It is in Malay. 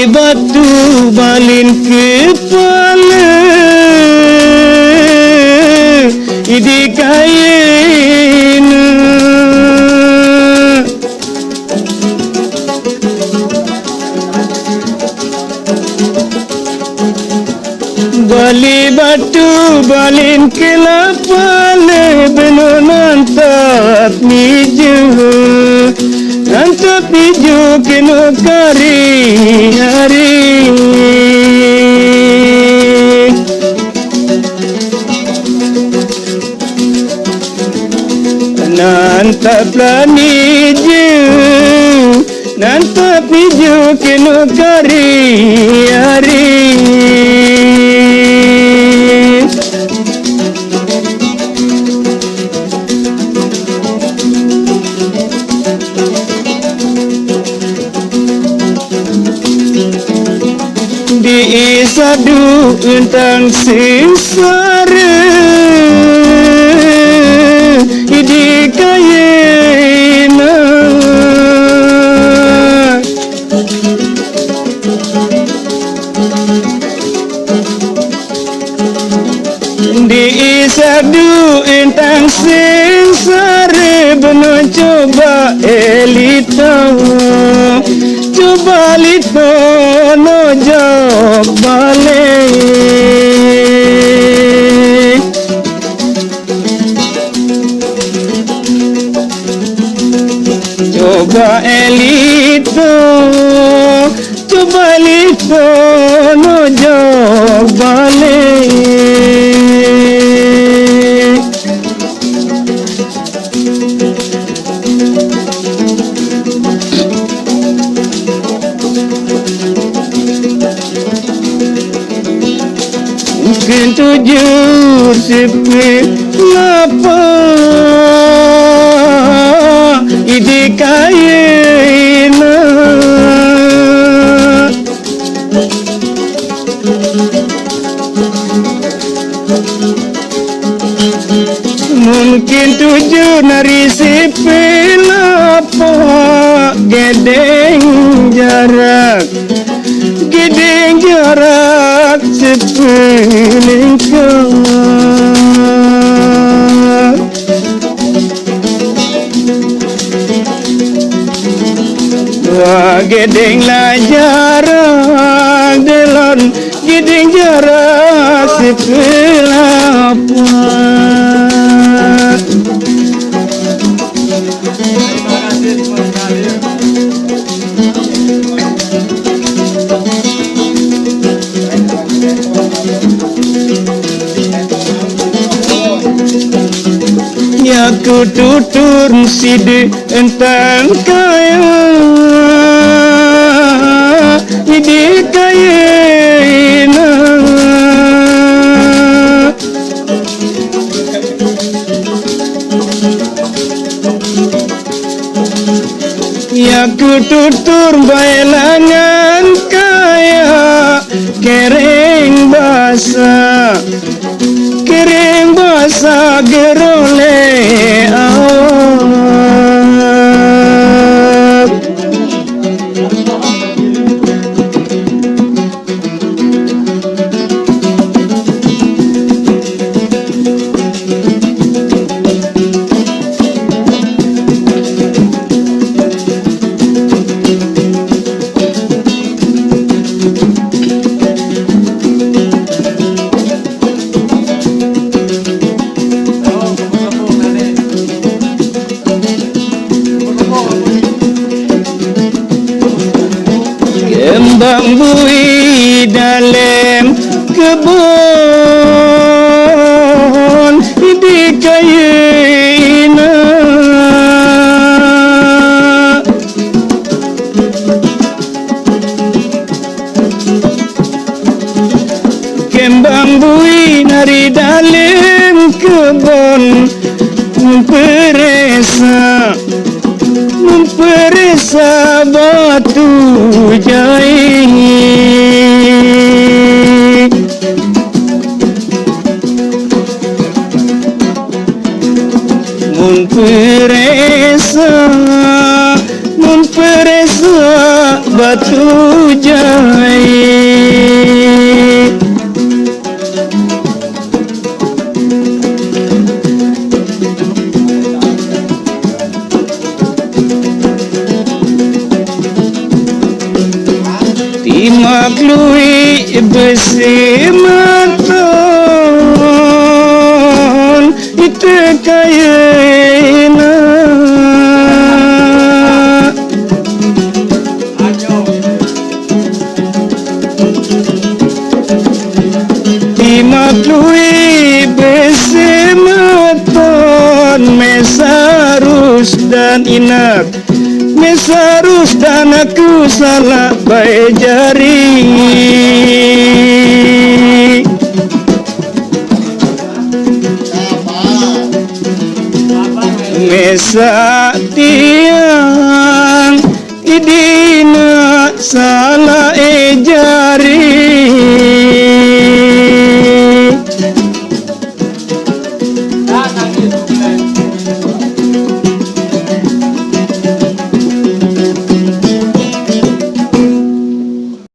batu balin kepala idi kain bali batu balin kepala belum mantap niju mantap niju kena kari hari nantaplah niju nantap niju kena kari hari sadu tentang sengsara idi kayena di sadu tentang sengsara benar coba elitahu coba lito no jog balik coba elito coba lito no jog balik mungkin tujur sepi lapa idi kaina mungkin tujur nari sepi lapa gedeng jarak sepelengkap wah gedeng lah jarak delon gedeng jarak sepelapak aku tutur sidi entang kaya idi kayena aku tutur bailangan kaya kering basah gerole awak bambui dalam kebun di kaina kembambui nari dalam kebun memperesa batu jai memperesa batu jai Imaklui besi maton itu kayena Imaklui besi maton mesarus dan inak Mesarus dan aku salah baik jari Mesa tiang idina salah jari